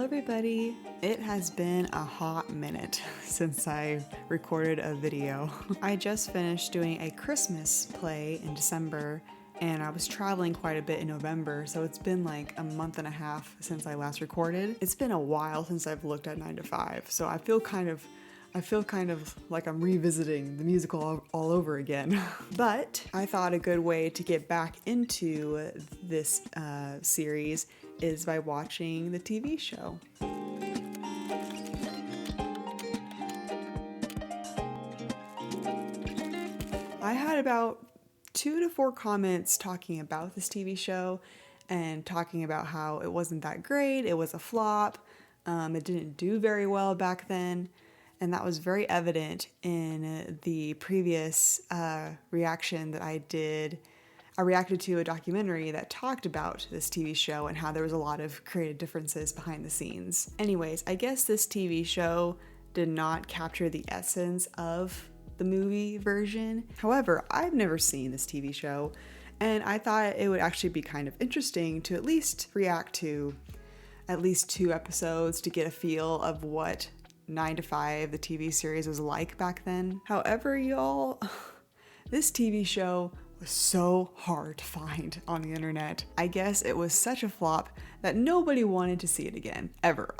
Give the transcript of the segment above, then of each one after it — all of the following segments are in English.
everybody. It has been a hot minute since I recorded a video. I just finished doing a Christmas play in December and I was traveling quite a bit in November, so it's been like a month and a half since I last recorded. It's been a while since I've looked at 9 to 5, so I feel kind of like I'm revisiting the musical all over again. But I thought a good way to get back into this series is by watching the TV show. I had about 2 to 4 comments talking about this TV show and talking about how it wasn't that great, it was a flop, it didn't do very well back then. And that was very evident in the previous reaction that I did. I reacted to a documentary that talked about this TV show and how there was a lot of creative differences behind the scenes. Anyways, I guess this TV show did not capture the essence of the movie version. However, I've never seen this TV show, and I thought it would actually be kind of interesting to at least react to at least 2 episodes to get a feel of what 9 to 5, the TV series, was like back then. However, y'all, this TV show was so hard to find on the internet. I guess it was such a flop that nobody wanted to see it again, ever.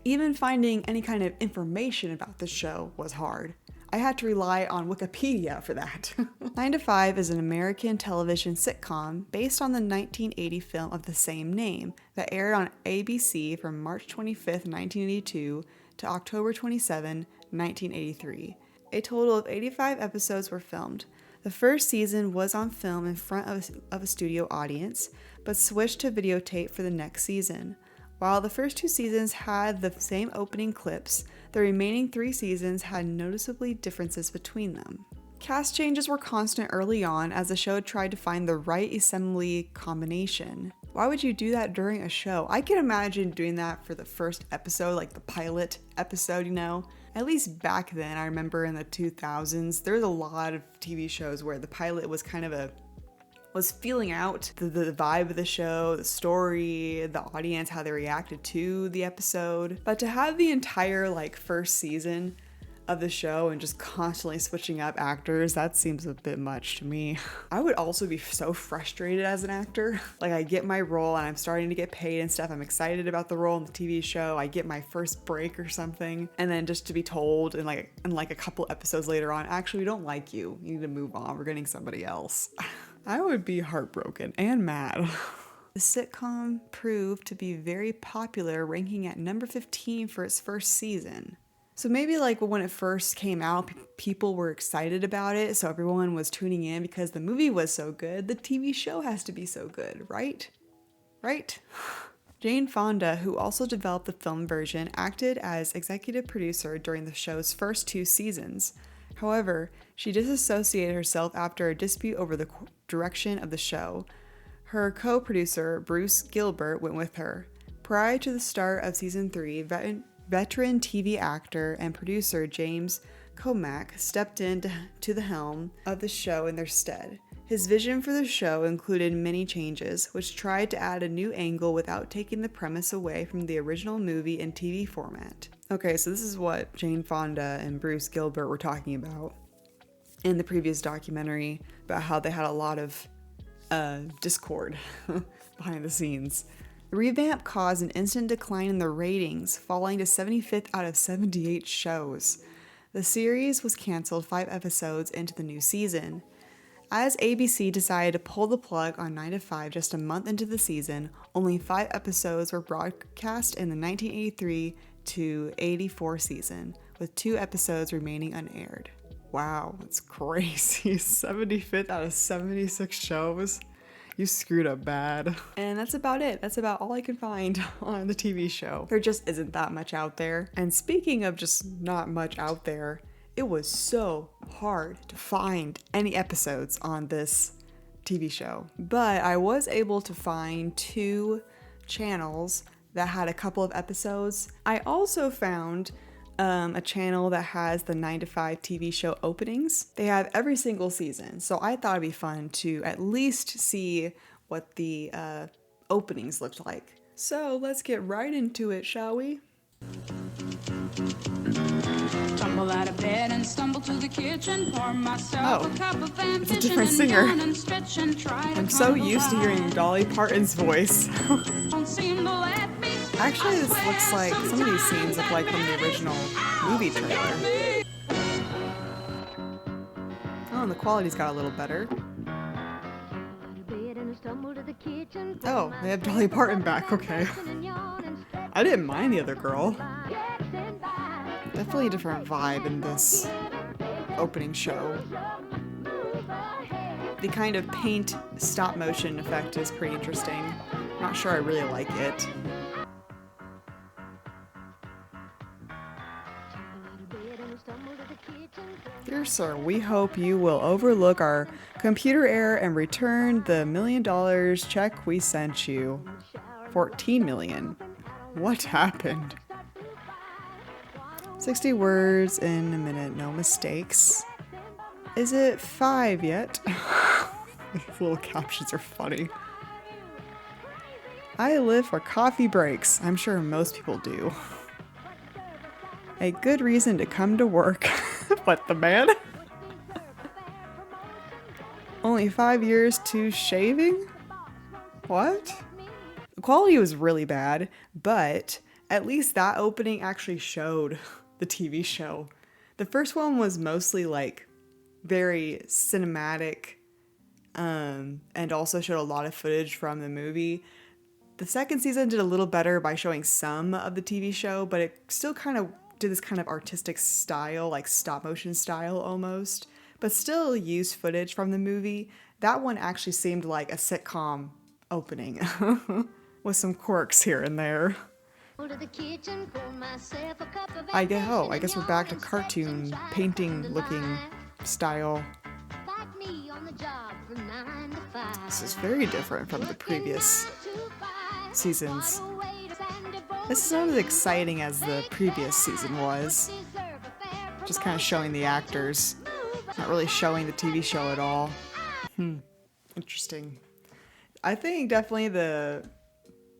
Even finding any kind of information about the show was hard. I had to rely on Wikipedia for that. 9 to 5 is an American television sitcom based on the 1980 film of the same name that aired on ABC from March 25th, 1982 to October 27, 1983. A total of 85 episodes were filmed. The first season was on film in front of a studio audience, but switched to videotape for the next season. While the first 2 seasons had the same opening clips, the remaining 3 seasons had noticeably differences between them. Cast changes were constant early on as the show tried to find the right assembly combination. Why would you do that during a show? I can imagine doing that for the first episode, like the pilot episode, you know? At least back then, I remember in the 2000s, there was a lot of TV shows where the pilot was kind of was feeling out the vibe of the show, the story, the audience, how they reacted to the episode. But to have the entire first season of the show and just constantly switching up actors, that seems a bit much to me. I would also be so frustrated as an actor. Like, I get my role and I'm starting to get paid and stuff. I'm excited about the role in the TV show. I get my first break or something. And then just to be told in a couple episodes later on, actually, we don't like you. You need to move on. We're getting somebody else. I would be heartbroken and mad. The sitcom proved to be very popular, ranking at number 15 for its first season. So maybe when it first came out, people were excited about it, so everyone was tuning in because the movie was so good. The TV show has to be so good, right? Right? Jane Fonda, who also developed the film version, acted as executive producer during the show's first 2 seasons. However, she disassociated herself after a dispute over the direction of the show. Her co-producer, Bruce Gilbert, went with her. Prior to the start of season 3, veteran TV actor and producer James Comack stepped in to the helm of the show in their stead. His vision for the show included many changes, which tried to add a new angle without taking the premise away from the original movie and TV format. Okay, so this is what Jane Fonda and Bruce Gilbert were talking about in the previous documentary about how they had a lot of discord behind the scenes. The revamp caused an instant decline in the ratings, falling to 75th out of 78 shows. The series was canceled 5 episodes into the new season. As ABC decided to pull the plug on 9 to 5 just a month into the season, only 5 episodes were broadcast in the 1983 to 84 season, with 2 episodes remaining unaired. Wow, that's crazy. 75th out of 76 shows. You screwed up bad. And that's about it. That's about all I could find on the TV show. There just isn't that much out there. And speaking of just not much out there, it was so hard to find any episodes on this TV show. But I was able to find 2 channels that had a couple of episodes. I also found a channel that has the 9 to 5 TV show openings. They have every single season, so I thought it'd be fun to at least see what the openings looked like. So let's get right into it, shall we? Tumble out of bed and stumble to the kitchen, pour myself a cup of It's a different singer. I'm so used to hearing Dolly Parton's voice. Actually, this looks like some of these scenes look like from the original movie trailer. Oh, and the quality's got a little better. Oh, they have Dolly Parton back, okay. I didn't mind the other girl. Definitely a different vibe in this opening show. The kind of paint stop motion effect is pretty interesting. I'm not sure I really like it. Dear sir, we hope you will overlook our computer error and return the $1 million check we sent you. 14 million. What happened? 60 words in a minute, no mistakes. Is it 5 yet? These little captions are funny. I live for coffee breaks. I'm sure most people do. A good reason to come to work. What, the man? Only 5 years to shaving? What? The quality was really bad, but at least that opening actually showed the TV show. The first one was mostly like very cinematic, and also showed a lot of footage from the movie. The second season did a little better by showing some of the TV show, but it still kind of did this kind of artistic style, like stop motion style almost, but still used footage from the movie. That one actually seemed like a sitcom opening with some quirks here and there. I guess we're back to cartoon painting looking style. This is very different from the previous seasons. This is not as exciting as the previous season was. Just kind of showing the actors, not really showing the TV show at all. Interesting. I think definitely the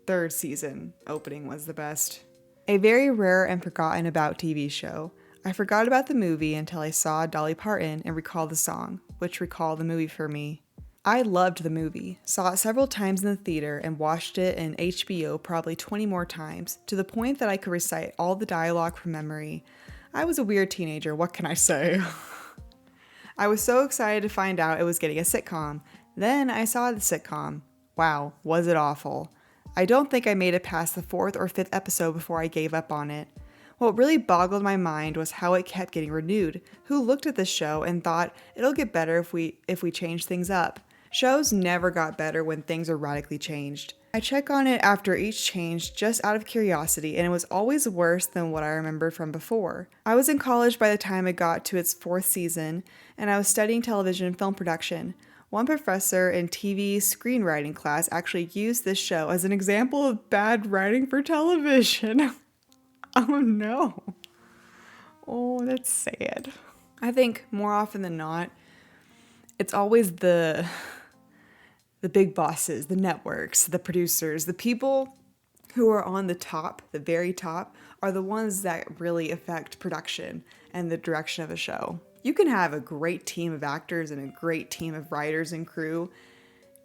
third season opening was the best. A very rare and forgotten about TV show. I forgot about the movie until I saw Dolly Parton and recalled the song, which recalled the movie for me. I loved the movie, saw it several times in the theater, and watched it in HBO probably 20 more times, to the point that I could recite all the dialogue from memory. I was a weird teenager, what can I say? I was so excited to find out it was getting a sitcom. Then I saw the sitcom. Wow, was it awful. I don't think I made it past the 4th or 5th episode before I gave up on it. What really boggled my mind was how it kept getting renewed. Who looked at this show and thought it'll get better if we change things up? Shows never got better when things are radically changed. I check on it after each change just out of curiosity, and it was always worse than what I remembered from before. I was in college by the time it got to its 4th season, and I was studying television and film production. One professor in TV screenwriting class actually used this show as an example of bad writing for television. Oh no. Oh, that's sad. I think more often than not, it's always the big bosses, the networks, the producers, the people who are on the top, the very top, are the ones that really affect production and the direction of a show. You can have a great team of actors and a great team of writers and crew,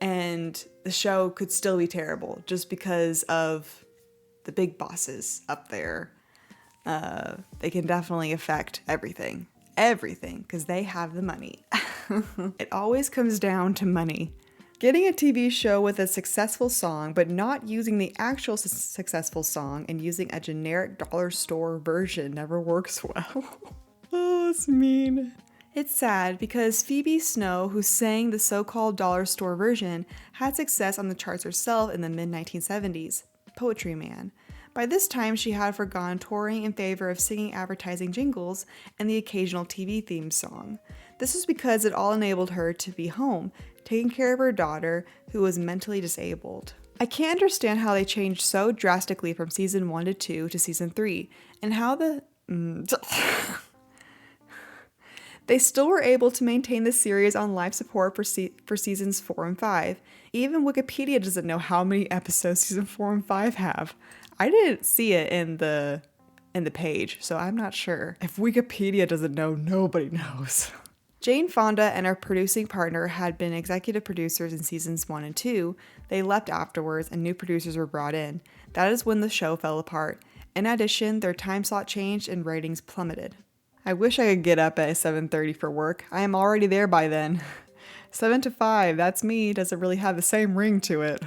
and the show could still be terrible just because of the big bosses up there. They can definitely affect everything, because they have the money. It always comes down to money. Getting a TV show with a successful song, but not using the actual successful song and using a generic dollar store version never works well. Oh, it's mean. It's sad because Phoebe Snow, who sang the so-called dollar store version, had success on the charts herself in the mid-1970s, Poetry Man. By this time, she had forgone touring in favor of singing advertising jingles and the occasional TV theme song. This was because it all enabled her to be home, taking care of her daughter, who was mentally disabled. I can't understand how they changed so drastically from season 1 to 2 to season 3, and how the They still were able to maintain the series on live support for seasons 4 and 5. Even Wikipedia doesn't know how many episodes season 4 and 5 have. I didn't see it in the page, so I'm not sure. If Wikipedia doesn't know, nobody knows. Jane Fonda and her producing partner had been executive producers in seasons 1 and 2. They left afterwards and new producers were brought in. That is when the show fell apart. In addition, their time slot changed and ratings plummeted. I wish I could get up at 7:30 for work. I am already there by then. 7 to 5, that's me, doesn't really have the same ring to it.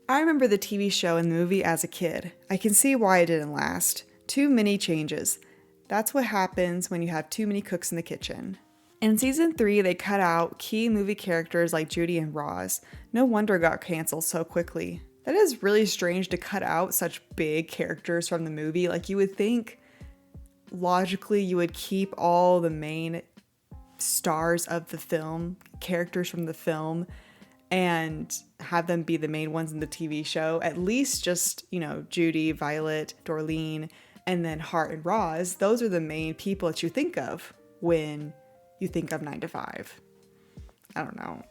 I remember the TV show and the movie as a kid. I can see why it didn't last. Too many changes. That's what happens when you have too many cooks in the kitchen. In season 3, they cut out key movie characters like Judy and Roz. No wonder it got canceled so quickly. That is really strange to cut out such big characters from the movie. Like, you would think logically you would keep all the main stars of the film, characters from the film, and have them be the main ones in the TV show. At least just, Judy, Violet, Dorleen, and then Hart and Roz. Those are the main people that you think of when you think of 9 to 5. I don't know.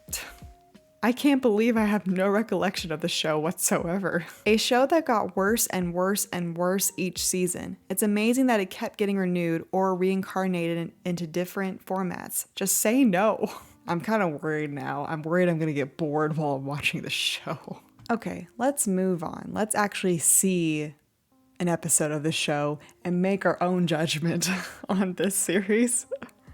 I can't believe I have no recollection of the show whatsoever. A show that got worse and worse and worse each season. It's amazing that it kept getting renewed or reincarnated into different formats. Just say no. I'm kind of worried now. I'm worried I'm gonna get bored while I'm watching the show. Okay, let's move on. Let's actually see an episode of the show and make our own judgment on this series.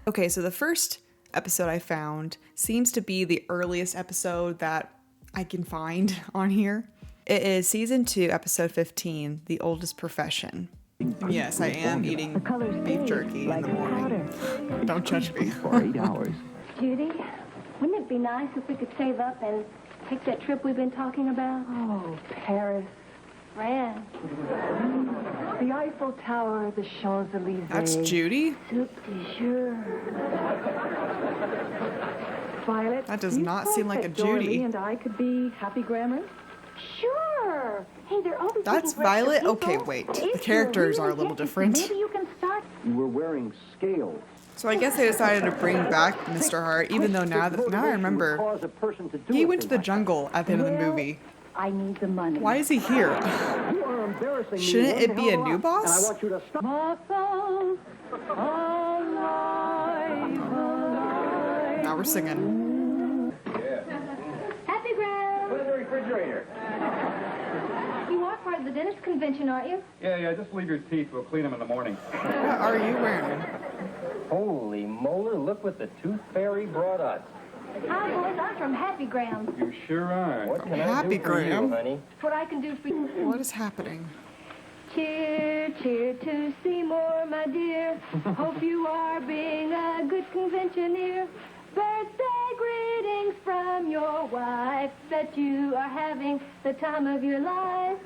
Okay, so the first episode I found seems to be the earliest episode that I can find on here. It is season 2, episode 15, The Oldest Profession. And yes, I am eating beef jerky in the morning. Don't judge me. For 8 hours. Judy, wouldn't it be nice if we could save up and take that trip we've been talking about? Oh, Paris. France. The Eiffel Tower, the Champs-Elysees. That's Judy? Soup de jour. Violet. That does do you not suppose seem like that a Judy. Dorothy and I could be happy grammars? Sure. Hey, they're always That's looking for extra Violet? people. Okay, wait. If The you're characters are a really little interested, different. Maybe you can start. We're wearing scales. So I guess they decided to bring back Mr. Hart, even though now I remember Cause a person to do he a went to thing the like jungle at the end of the Well, movie. I need the money. Why is he here? that. You are embarrassing me Shouldn't one it be a hell of new lot, boss? And I want you to stop. Muscles alive. Now we're singing. Happy Graham. Put it in the refrigerator. You are part of the dentist convention, aren't you? Yeah, just leave your teeth. We'll clean them in the morning. What are you wearing? Holy molar, look what the tooth fairy brought us. Hi, boys. I'm from Happy Graham. You sure are. What can I do for you, honey? It's what I can do for you. What is happening? Cheer, cheer to Seymour, my dear. Hope you are being a good conventioneer. Birthday greetings from your wife, that you are having the time of your life.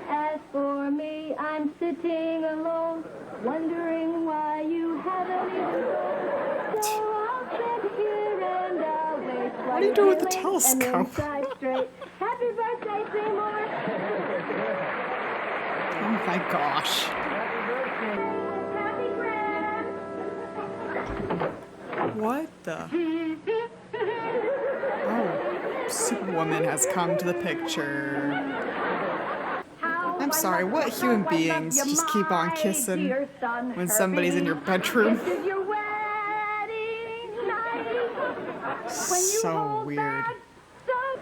As for me, I'm sitting alone, wondering why you haven't even gone. So I'll sit here and I'll wait. What are you doing with the telescope? And then side straight. Happy birthday, Seymour. Oh my gosh. Happy Graham. What the? Oh, Superwoman has come to the picture. I'm sorry, what human beings just keep on kissing when somebody's in your bedroom? So weird.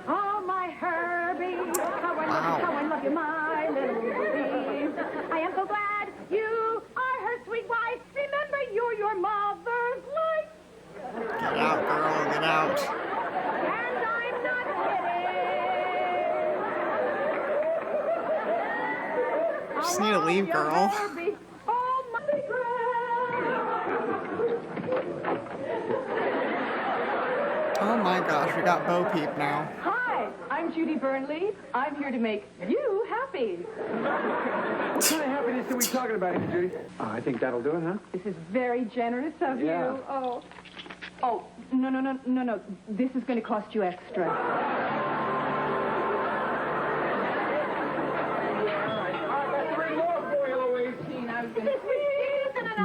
Oh, my Herbie. Wow. How I love you, my little baby. I am so glad you are her sweet wife. Remember, you're your mother's life. Get out, girl, get out. And I'm not kidding. Just need to leave, girl. Herbie. Oh, my Oh my gosh, we got Bo Peep now. Hi, I'm Judy Burnley. I'm here to make you happy. What kind of happiness are we talking about here, Judy? I think that'll do it, huh? This is very generous of Yeah. you. Oh, no. This is going to cost you extra.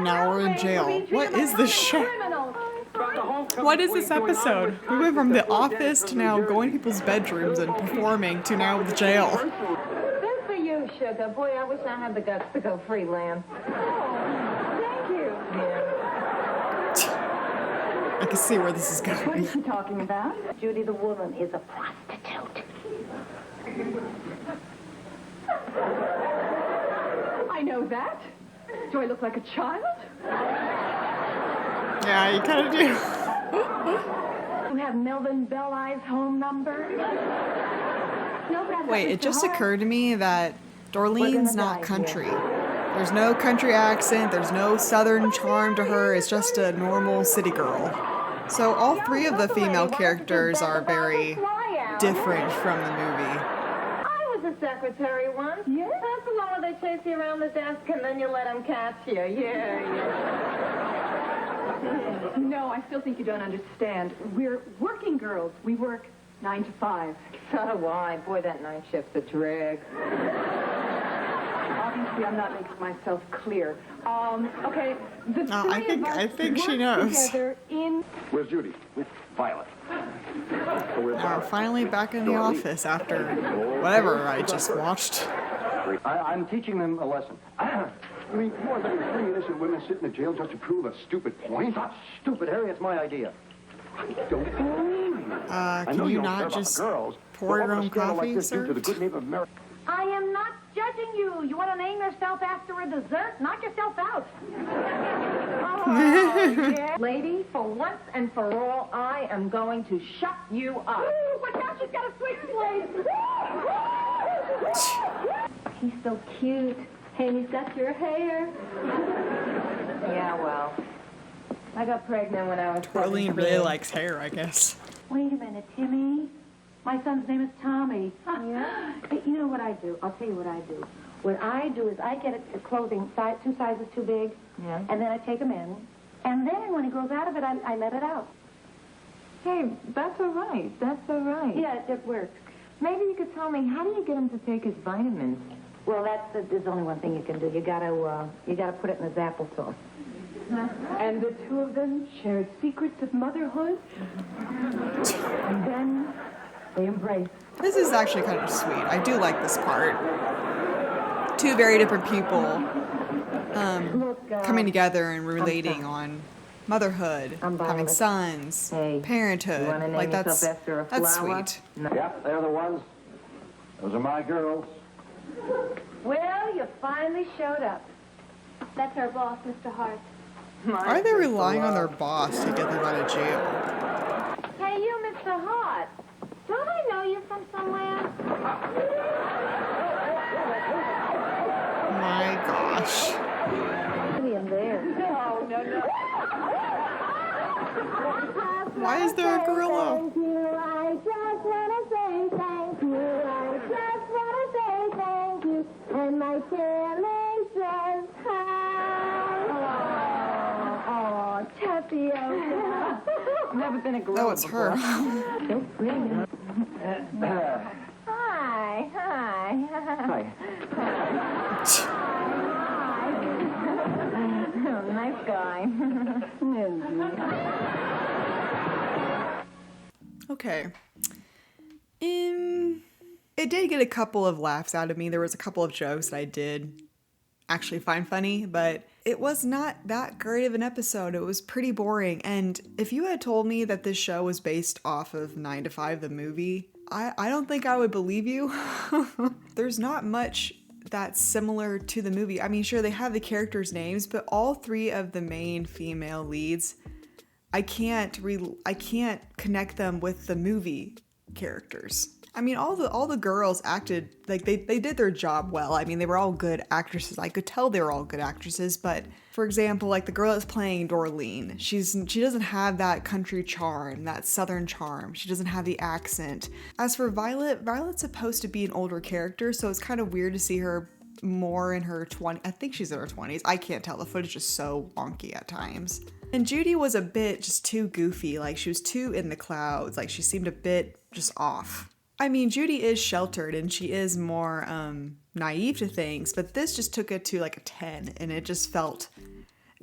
Now we're in jail. What is this show? criminal. What is this episode? We went from The Office to now going to people's bedrooms and performing to now the jail. Good for you, sugar. Boy, I wish I had the guts to go freelance. Thank you. I can see where this is What going. is she talking about? Judy the woman is a prostitute. I know that. Do I look like a child? Yeah, you kind of do. You have Melvin Bell Eye's home number? No, but I've got Wait, it Mr. just Hart. occurred to me that Dorleen's gonna not die country. There's no country accent, there's no southern charm to her, it's just a normal city girl. So all three of the female characters are very different from the movie. I was a secretary once. Yeah? That's the one where they chase you around the desk and then you let them catch you. Yeah. No, I still think you don't understand. We're working girls. We work 9 to 5. So do I. Boy, that night shift's a drag. Obviously, I'm not making myself clear. Okay, the No, three I think- of us I think she work knows. together in... Where's Judy? Violet. Now, finally back in the office after whatever I just watched. I'm teaching them a lesson. You mean, more than 3 innocent women sit in the jail just to prove a stupid point? Not stupid, Harry. It's my idea. Don't believe me. I know Can you don't care not about just the girls, pour but your what own would a scandal coffee, like this do sir? to the good name of America? I am not judging you. You want to name yourself after a dessert? Knock yourself out. Oh, yeah. Lady, for once and for all, I am going to shut you up. Watch out, she's got a sweet place. He's so cute. And he's got your hair. Yeah, well, I got pregnant when I was Dorleen 17. really likes hair, I guess. Wait a minute, Timmy. My son's name is Tommy. Yeah? Hey, you know what I do? I'll tell you what I do. What I do is I get a clothing size, 2 sizes too big, Yeah. and then I take him in. And then when he grows out of it, I let it out. Hey, that's all right. That's all right. Yeah, it works. Maybe you could tell me, how do you get him to take his vitamins? Well, there's only one thing you can do. You gotta put it in his applesauce. And the two of them shared secrets of motherhood. And then they embrace. This is actually kind of sweet. I do like this part. Two very different people coming together and relating on motherhood, I'm having Violet. sons, Hey, parenthood. you wanna name Like yourself that's after a that's flower? sweet. Yep, they're the ones. Those are my girls. Well, you finally showed up. That's our boss, Mr. Hart. Why are they relying on their boss to get them out of jail? Hey, you, Mr. Hart. Don't I know you from somewhere? My gosh. In there. No, no, no. Why is there a gorilla? Thank you. I just want to say thank you. I just want to say thank you. And my feelings just high. Oh, tapioca. Never been a gorilla Oh, it's her. So pretty. Hi, hi. Hi. Nice guy. Okay. It did get a couple of laughs out of me. There was a couple of jokes that I did actually find funny, but it was not that great of an episode. It was pretty boring. And if you had told me that this show was based off of 9 to 5, the movie, I don't think I would believe you. There's not much that's similar to the movie. I mean, sure, they have the characters' names, but all three of the main female leads, I can't connect them with the movie characters. I mean, all the girls acted like they did their job well. I mean, they were all good actresses. I could tell they were all good actresses. But for example, like the girl that's playing Dorleen, she doesn't have that country charm, that southern charm. She doesn't have the accent. As for Violet's supposed to be an older character, so it's kind of weird to see her more in her 20s. I think she's in her 20s. I can't tell. The footage is so wonky at times. And Judy was a bit just too goofy. Like she was too in the clouds. Like she seemed a bit just off. I mean, Judy is sheltered and she is more naive to things, but this just took it to like a 10 and it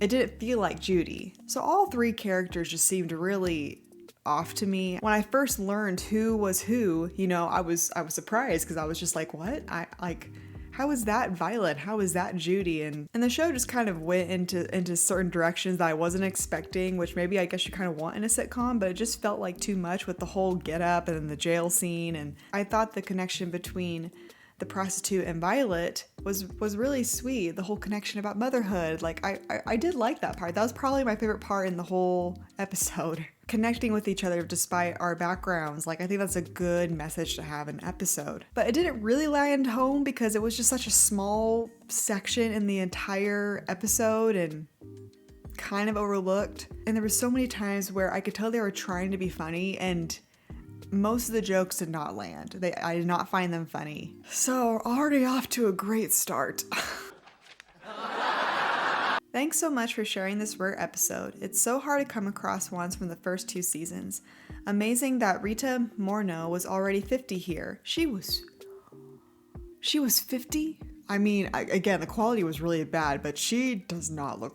It didn't feel like Judy. So all three characters just seemed really off to me. When I first learned who was who, you know, I was surprised because I was just like, what? How is that Violet? How is that Judy? And the show just kind of went into certain directions that I wasn't expecting, which maybe I guess you kind of want in a sitcom, but it just felt like too much with the whole get up and then the jail scene. And I thought the connection between the prostitute and Violet was really sweet. The whole connection about motherhood. Like I did like that part. That was probably my favorite part in the whole episode. Connecting with each other despite our backgrounds. Like I think that's a good message to have in an episode. But it didn't really land home because it was just such a small section in the entire episode and kind of overlooked. And there were so many times where I could tell they were trying to be funny and most of the jokes did not land. I did not find them funny. So already off to a great start. Thanks so much for sharing this rare episode. It's so hard to come across ones from the first 2 seasons. Amazing that Rita Morneau was already 50 here. She was 50? I mean, again, the quality was really bad, but she does not look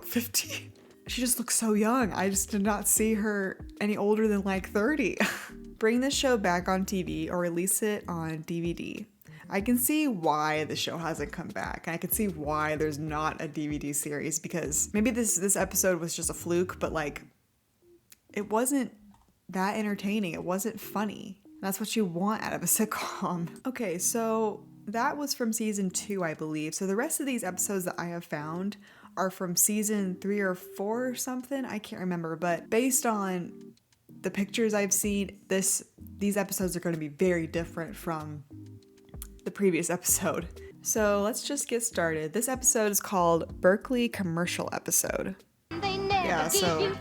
50. She just looks so young. I just did not see her any older than like 30. Bring this show back on TV or release it on DVD. I can see why the show hasn't come back. And I can see why there's not a DVD series because maybe this episode was just a fluke, but like it wasn't that entertaining. It wasn't funny. That's what you want out of a sitcom. Okay, so that was from season 2, I believe. So the rest of these episodes that I have found are from season 3 or 4 or something. I can't remember, but based on the pictures I've seen, these episodes are going to be very different from the previous episode. So let's just get started. This episode is called Berkeley Commercial Episode. Yeah, so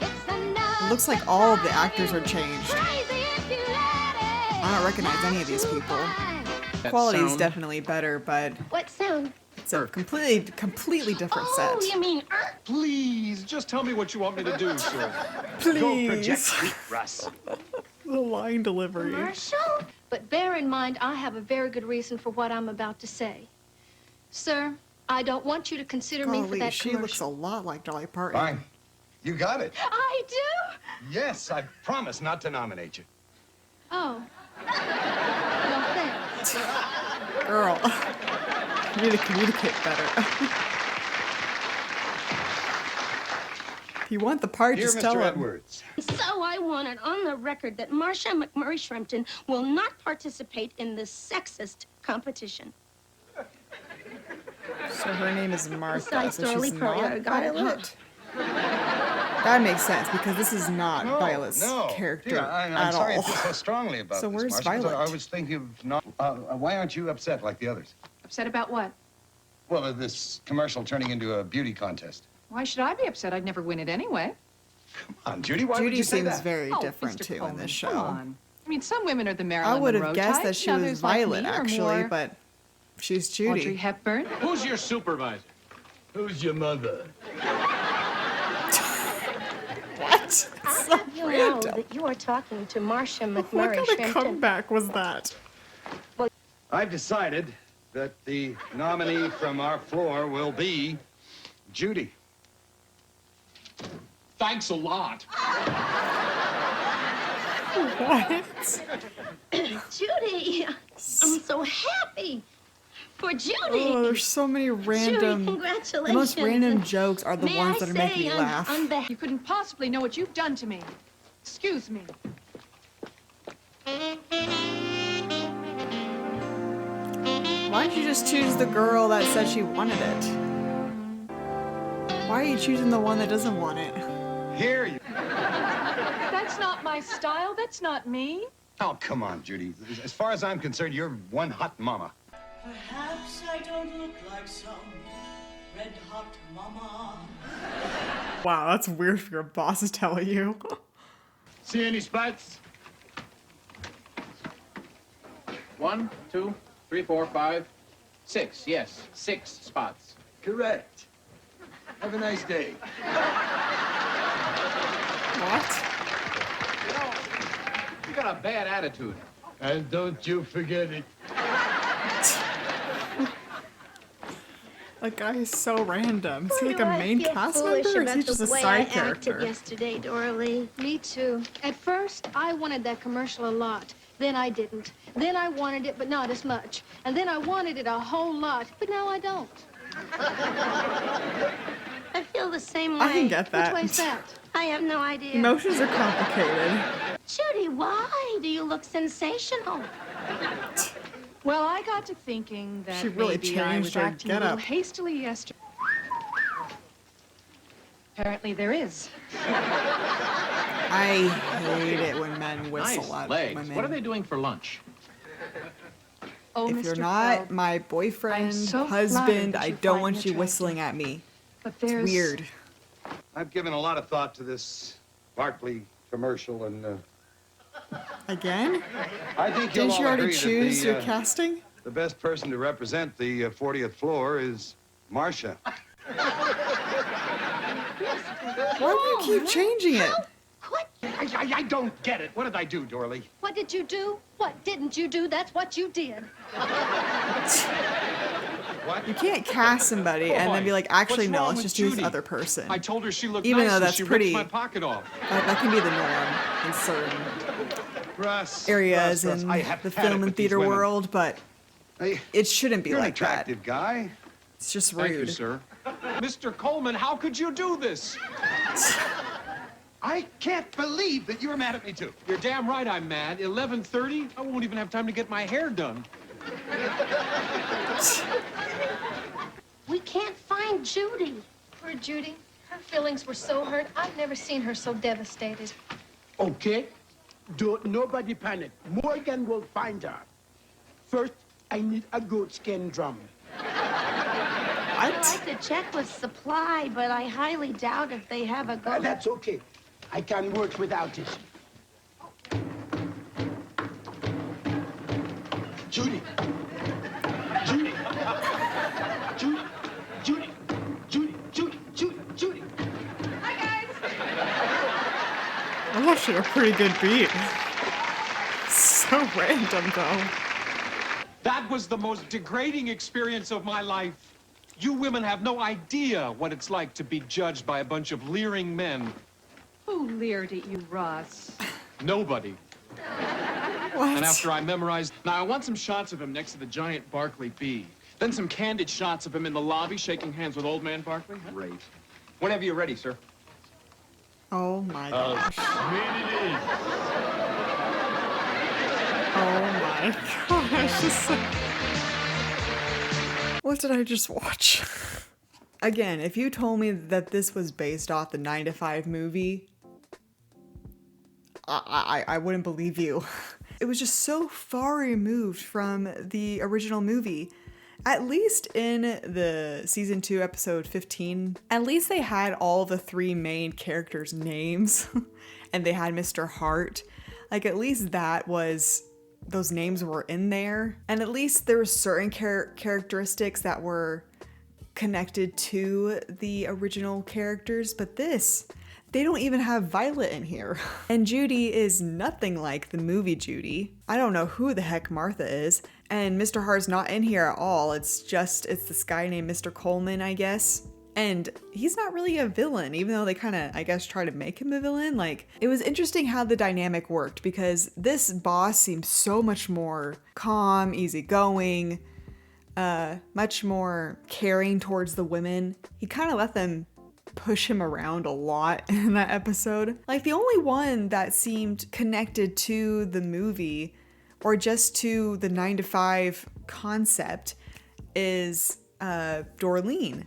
it looks like all of the actors are changed. I don't recognize any of these people. Quality is definitely better, but What sound? it's a completely different set. Oh, you mean Please, just tell me what you want me to do, sir. Please. Project sweet, Russ. The line delivery. commercial? But bear in mind, I have a very good reason for what I'm about to say. Sir, I don't want you to consider me for Golly, that she looks a commercial. lot like Dolly Parton. Fine. You got it. I do? Yes, I promise not to nominate you. Oh. Well, thanks. Girl, you need to communicate better. If you want the part, Dear just tell Mr. him. Edwards, So I want it on the record that Marcia McMurray Shrimpton will not participate in this sexist competition. So her name is Martha, Besides so Dorley she's Curly, I not got it, huh? Violet. That makes sense because this is not Violet's character Dear, I'm at sorry all. I feel so strongly about So this, where's Marcia, but Violet? I was thinking of not. Why aren't you upset like the others? Upset about what? Well, this commercial turning into a beauty contest. Why should I be upset? I'd never win it anyway. Come on, Judy, why would Judy you say seems that? very Oh, different Mr. too Coleman, in this come show. on. I mean, some women are the Marilyn I would have Monroe guessed type, that she and was others like Violet me are actually, more but she's Audrey Judy. Hepburn. Who's your supervisor? Who's your mother? What? I'll have you know that you are talking to Marcia What McMurray kind of Shrimpton. comeback was that? I've decided that the nominee from our floor will be Judy. Thanks a lot. What? Judy, I'm so happy for Judy. Oh, there's so many Judy, random. congratulations. The most random jokes are the May ones I that are making say me laugh. You couldn't possibly know what you've done to me. Excuse me. Why did you just choose the girl that said she wanted it? Why are you choosing the one that doesn't want it? Here you. That's not my style. That's not me. Oh, come on, Judy. As far as I'm concerned, you're one hot mama. Perhaps I don't look like some red hot mama. Wow, that's weird for your boss to tell you. See any spots? 1, 2, 3, 4, 5, 6. Yes, 6 spots. Correct. Have a nice day. What? You got a bad attitude. And don't you forget it. That guy is so random. Is he Why like do a I main feel cast foolish member or is about he the just a way side I character? acted yesterday, Doralee? Me too. At first, I wanted that commercial a lot. Then I didn't. Then I wanted it, but not as much. And then I wanted it a whole lot, but now I don't. I feel the same way. I can get that. Which way's that? I have no idea. Emotions are complicated. Judy, why do you look sensational? Well, I got to thinking that She really maybe I changed was her acting a little getup. hastily yesterday. Apparently there is. I hate it when men whistle Nice at legs. women. What are they doing for lunch? Oh, If Mr. you're not Feld, my I'm boyfriend, so husband, flattered that I you don't find want me you attractive. whistling at me. but It's there's weird. I've given a lot of thought to this Barkley commercial, and Again? I think you'll Didn't all you already agree choose that your casting? the best person to represent the 40th floor is Marcia. Why do you keep changing it? I don't get it. What did I do, Dorley? What did you do? What didn't you do? That's what you did. You can't cast somebody and then be like, actually, What's no, wrong let's with just use Judy? other person. I told her she looked Even nice though and that's she pretty- ripped my pocket off. That can be the norm in certain Russ, areas Russ, in I have the had it film and with these theater women. world, but Hey, it shouldn't be you're an like that. attractive guy. It's just Thank you, rude. sir. Mr. Coleman, how could you do this? I can't believe that you're mad at me, too. You're damn right I'm mad. 11:30? I won't even have time to get my hair done. We can't find Judy. Poor Judy. Her feelings were so hurt. I've never seen her so devastated. Okay? Don't nobody panic. Morgan will find her. First, I need a goat skin drum. I'd like to check with supply, but I highly doubt if they have a goat. That's okay. I can work without it. Judy. Judy. Judy. Judy. Judy. Judy. Judy. Judy. That's actually a pretty good beat. So random, though. That was the most degrading experience of my life. You women have no idea what it's like to be judged by a bunch of leering men. Who leered at you, Ross? Nobody. What? And after I memorized... Now, I want some shots of him next to the giant Barkley bee. Then some candid shots of him in the lobby shaking hands with old man Barkley. Great. Whenever you're ready, sir. Oh my gosh. Maybe Oh my gosh. What did I just watch? Again, if you told me that this was based off the 9 to 5 movie, I wouldn't believe you. It was just so far removed from the original movie. At least in the season 2 episode 15, at least they had all the 3 main characters' names and they had Mr. Hart. Like at least that was, those names were in there. And at least there were certain characteristics that were connected to the original characters, but this, they don't even have Violet in here. And Judy is nothing like the movie Judy. I don't know who the heck Martha is, and Mr. Hart's not in here at all. It's this guy named Mr. Coleman, I guess. And he's not really a villain, even though they kind of, I guess, try to make him a villain. Like, it was interesting how the dynamic worked because this boss seems so much more calm, easygoing, much more caring towards the women. He kind of let them push him around a lot in that episode. Like the only one that seemed connected to the movie or just to the 9 to 5 concept is Dorleen.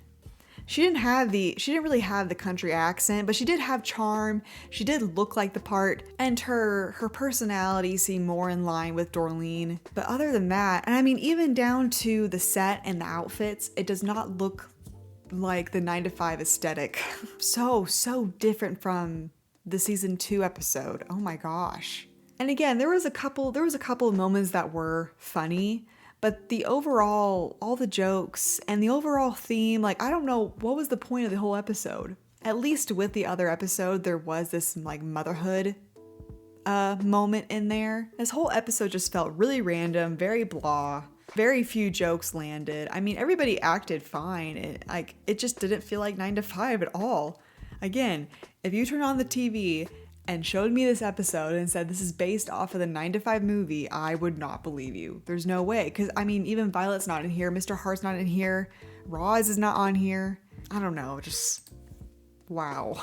She didn't really have the country accent, but she did have charm. She did look like the part, and her personality seemed more in line with Dorleen. But other than that, and I mean even down to the set and the outfits, it does not look like the 9 to 5 aesthetic. So different from the season 2 episode. Oh my gosh. And again, there was a couple of moments that were funny, but the overall, all the jokes and the overall theme, like I don't know what was the point of the whole episode. At least with the other episode, there was this like motherhood moment in there. This whole episode just felt really random, very blah. Very few jokes landed. I mean, everybody acted fine. It just didn't feel like 9 to 5 at all. Again, if you turn on the TV and showed me this episode and said this is based off of the 9 to 5 movie, I would not believe you. There's no way. Because, I mean, even Violet's not in here. Mr. Hart's not in here. Roz is not on here. I don't know. Just, wow.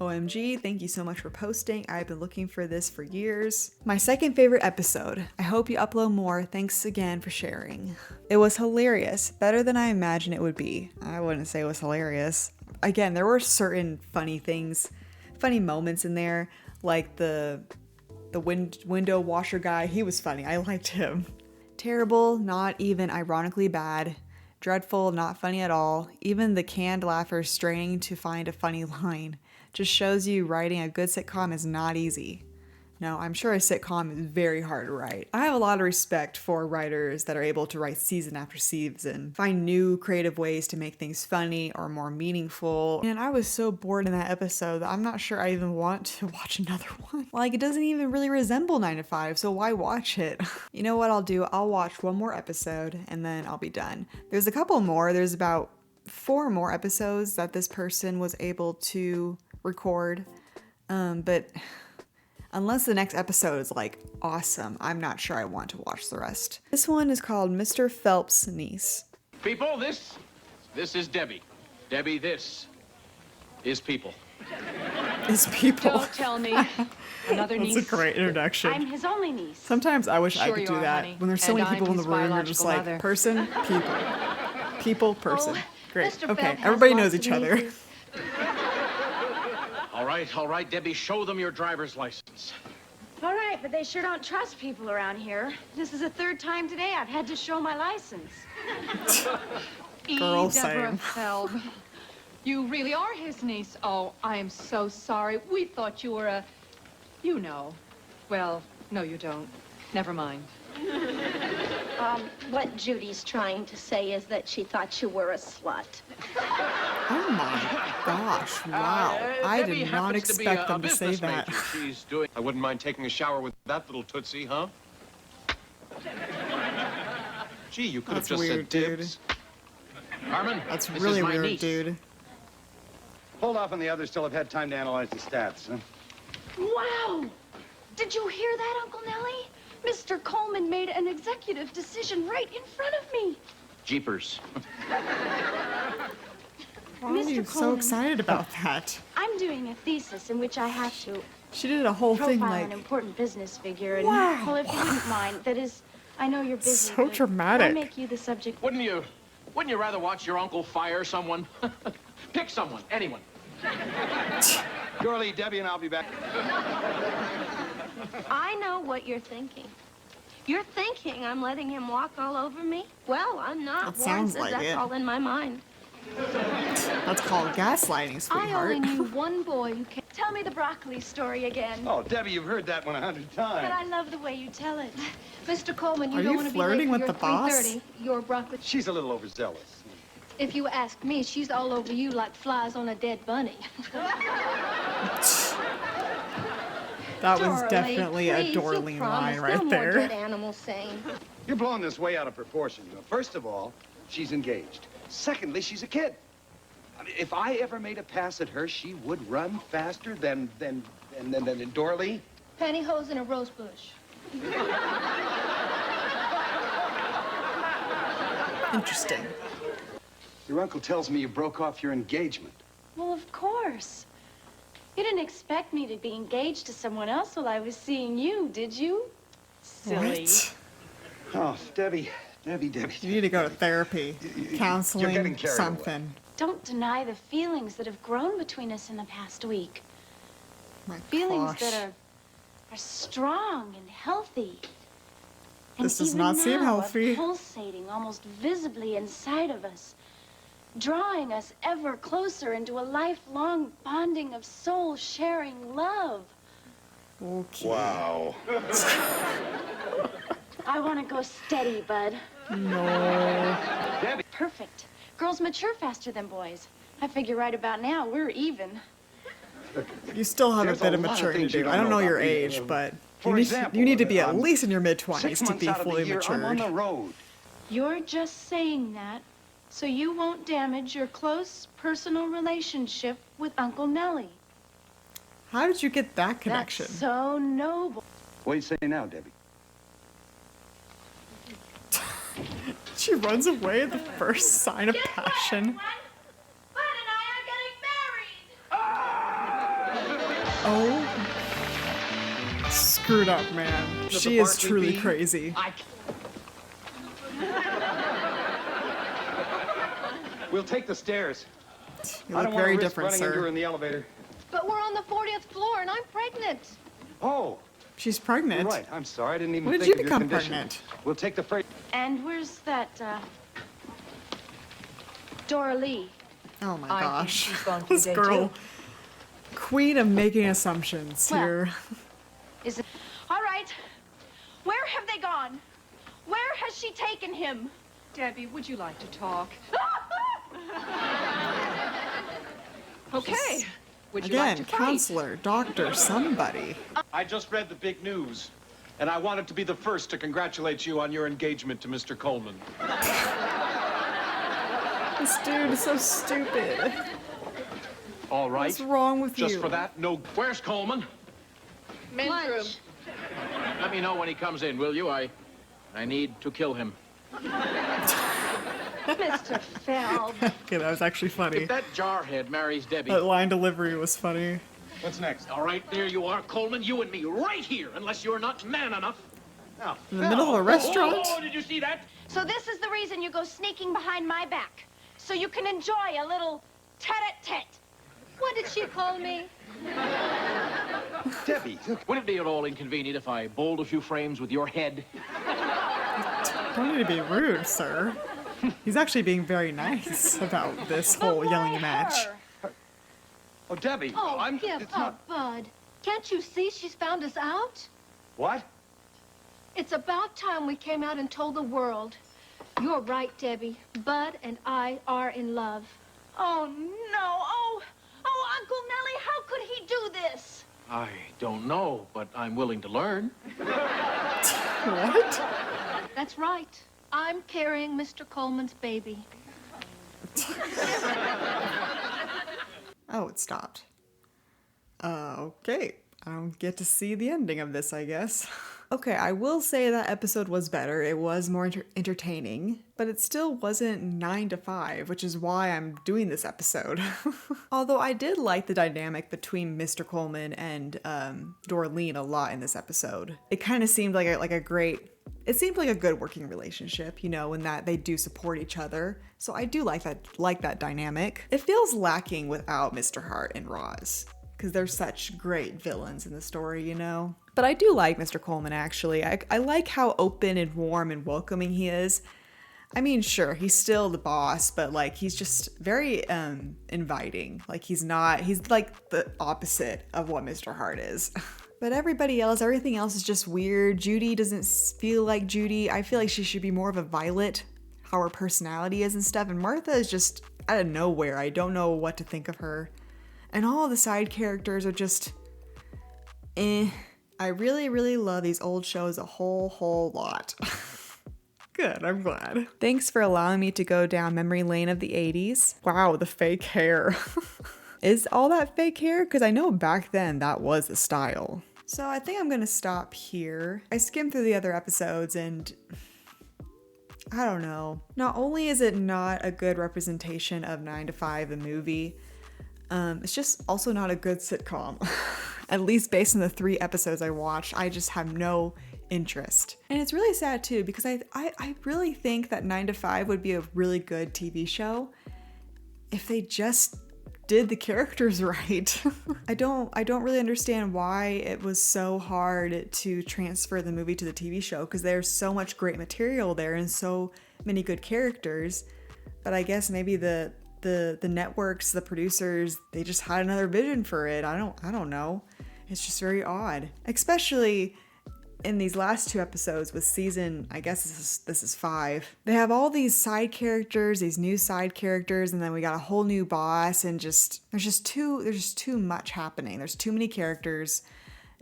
OMG, thank you so much for posting. I've been looking for this for years. My second favorite episode. I hope you upload more. Thanks again for sharing. It was hilarious. Better than I imagined it would be. I wouldn't say it was hilarious. Again, there were certain funny things, funny moments in there, like the window washer guy. He was funny. I liked him. Terrible, not even ironically bad. Dreadful, not funny at all. Even the canned laughers straining to find a funny line. Just shows you writing a good sitcom is not easy. No, I'm sure a sitcom is very hard to write. I have a lot of respect for writers that are able to write season after season, find new creative ways to make things funny or more meaningful. And I was so bored in that episode that I'm not sure I even want to watch another one. Like, it doesn't even really resemble 9 to 5, so why watch it? You know what I'll do? I'll watch one more episode and then I'll be done. There's a couple more. There's about 4 more episodes that this person was able to record, but unless the next episode is like awesome, I'm not sure I want to watch the rest. This one is called Mr. Phelps' Niece. People, this is Debbie. Debbie, this is people. Is people. Don't tell me. Another niece. That's a great introduction. I'm his only niece. Sometimes I wish I Sure could you do are, that. honey. When there's so And many people in the I'm room, his you're just like, biological person, people. People, person. Oh, Great. Mr. Okay, Phelps has everybody lots knows of each other. nieces. All right, Debbie, show them your driver's license. All right, but they sure don't trust people around here. This is the 3rd time today I've had to show my license. Girl, Deborah same. Felb. You really are his niece. Oh, I am so sorry. We thought you were a... You know. Well, no, you don't. Never mind. What Judy's trying to say is that she thought you were a slut. Oh my gosh, wow. I Debbie did not happens to be expect a them to say business that. major. She's doing... I wouldn't mind taking a shower with that little tootsie, huh? Gee, you could That's have just weird, said dude. dibs. Carmen, That's this really is my weird, niece. dude. Hold off on the others till I've had time to analyze the stats, huh? Wow! Did you hear that, Uncle Nellie? Mr. Coleman made an executive decision right in front of me. Jeepers. Why are you so Coleman. excited about that? I'm doing a thesis in which I have to She did a whole profile thing an like, important business figure. And, Wow. well, if you wouldn't mind, that is, I know you're busy. So but dramatic. I'll make you the subject. Wouldn't you rather watch your uncle fire someone? Pick someone, anyone. Surely, Debbie and I'll be back. I know what you're thinking. You're thinking I'm letting him walk all over me? Well, I'm not. That Warren sounds says like that's it. all in my mind. That's called gaslighting, I sweetheart. only knew one boy who can... Tell me the broccoli story again. Oh, Debbie, you've heard that one 100 But times. I love the way you tell it. Mr. Coleman, you Are don't you want to be flirting late with for the boss? your 3:30. Your broccoli... She's a little overzealous. If you ask me, she's all over you like flies on a dead bunny. That was Dorley, definitely a please, you Dorleen promised. line right no there. More dead animals saying. You're blowing this way out of proportion. First of all, she's engaged. Secondly, she's a kid. I mean, if I ever made a pass at her, she would run faster than Dorley. Pantyhose in a rose bush. Interesting. Your uncle tells me you broke off your engagement. Well, of course. You didn't expect me to be engaged to someone else while I was seeing you, did you? Silly. What? Oh, Debbie. You need to go to therapy, counseling, getting carried away. something. Don't deny the feelings that have grown between us in the past week. My Feelings gosh. that are strong and healthy. And This does even not seem now, healthy. Are pulsating almost visibly inside of us, drawing us ever closer into a lifelong bonding of soul-sharing love. Okay. Wow. I want to go steady, bud. No. Debbie. Perfect. Girls mature faster than boys. I figure right about now we're even. You still have There's a bit a of lot of maturity things to you do. don't I don't know know your about me. age, but For example, you need to be at I'm least in your 6 mid-20s to months be out of the fully year, I'm on matured. the road. You're just saying that so you won't damage your close personal relationship with Uncle Nellie. How did you get that connection? That's so noble. What do you say now, Debbie? She runs away at the first sign of passion. Oh. Screwed up, man. She is truly crazy. We'll take the stairs. You look very different, running into her sir. in the elevator. But we're on the 40th floor and I'm pregnant. Oh, She's pregnant. you're right. I'm sorry. I didn't even When did think you of your become condition. pregnant? We'll take the freight. And where's that, Dora Lee? Oh my I think gosh. she's gone for the This day, girl. too. Queen of making assumptions Well, here. Is it... All right. Where have they gone? Where has she taken him? Debbie, would you like to talk? Okay. Would you like Again, to fight? counselor, doctor, somebody. I just read the big news, and I wanted to be the first to congratulate you on your engagement to Mr. Coleman. This dude is so stupid. All right. What's wrong with you? Just for that, no. Where's Coleman? Men's room. Let me know when he comes in, will you? I need to kill him. Mr. Feld. Okay, that was actually funny. If that jarhead marries Debbie... That line delivery was funny. What's next? All right, there you are, Coleman, you and me, right here, unless you're not man enough. Now, In the middle of a restaurant? Oh, did you see that? So this is the reason you go sneaking behind my back. So you can enjoy a little tete-a-tete. What did she call me? Debbie, look. Would it be at all inconvenient if I bowled a few frames with your head? Don't need to be rude, sir. He's actually being very nice about this whole yelling match. Oh, Debbie. Oh, I'm. give It's up, not. Bud. Can't you see she's found us out? What? It's about time we came out and told the world. You're right, Debbie. Bud and I are in love. Oh, no. Oh, Uncle Nellie, how could he do this? I don't know, but I'm willing to learn. What? That's right. I'm carrying Mr. Coleman's baby. Oh, it stopped. Okay. I don't get to see the ending of this, I guess. Okay, I will say that episode was better. It was more entertaining, but it still wasn't 9 to 5, which is why I'm doing this episode. Although I did like the dynamic between Mr. Coleman and Dorleen a lot in this episode. It kind of seemed like a good working relationship, you know, in that they do support each other. So I do like that dynamic. It feels lacking without Mr. Hart and Roz, because they're such great villains in the story, you know? But I do like Mr. Coleman, actually. I like how open and warm and welcoming he is. I mean, sure, he's still the boss, but like he's just very inviting. Like he's like the opposite of what Mr. Hart is. But everything else is just weird. Judy doesn't feel like Judy. I feel like she should be more of a Violet, how her personality is and stuff. And Martha is just out of nowhere. I don't know what to think of her. And all the side characters are just eh. I really, really love these old shows a whole lot. Good, I'm glad. Thanks for allowing me to go down memory lane of the 80s. Wow, the fake hair. Is all that fake hair? Because I know back then that was the style. So I think I'm gonna stop here. I skimmed through the other episodes and I don't know. Not only is it not a good representation of 9 to 5, the movie, it's just also not a good sitcom. At least based on the 3 episodes I watched, I just have no interest. And it's really sad too, because I really think that 9 to 5 would be a really good TV show if they just did the characters right. I don't really understand why it was so hard to transfer the movie to the TV show, because there's so much great material there and so many good characters. But I guess maybe the networks, the producers, they just had another vision for it. I don't know. It's just very odd. Especially in these last 2 episodes with season, I guess this is 5. They have all these side characters, these new side characters, and then we got a whole new boss, and there's just too much happening. There's too many characters.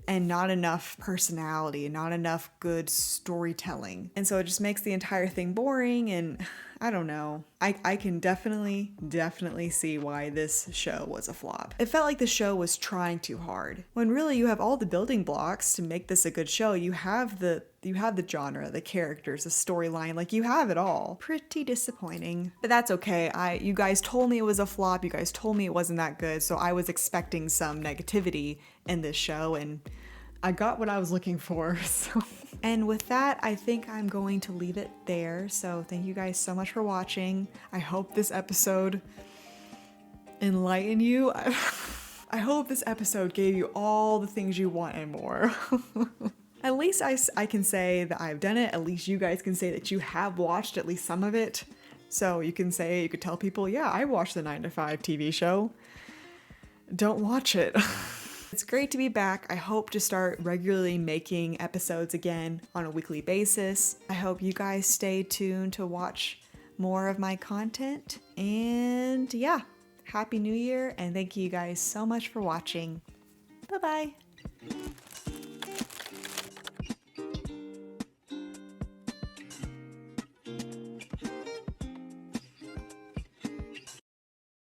and not enough personality, not enough good storytelling. And so it just makes the entire thing boring, and I don't know. I can definitely see why this show was a flop. It felt like the show was trying too hard, when really you have all the building blocks to make this a good show. You have the genre, the characters, the storyline, like you have it all. Pretty disappointing, but that's okay. You guys told me it was a flop. You guys told me it wasn't that good, so I was expecting some negativity in this show, and I got what I was looking for. So. And with that, I think I'm going to leave it there. So thank you guys so much for watching. I hope this episode enlightened you. I hope this episode gave you all the things you want and more. At least I can say that I've done it. At least you guys can say that you have watched at least some of it. So you can tell people, yeah, I watched the 9 to 5 TV show. Don't watch it. It's great to be back. I hope to start regularly making episodes again on a weekly basis. I hope you guys stay tuned to watch more of my content. And yeah, Happy New Year, and thank you guys so much for watching. Bye-bye.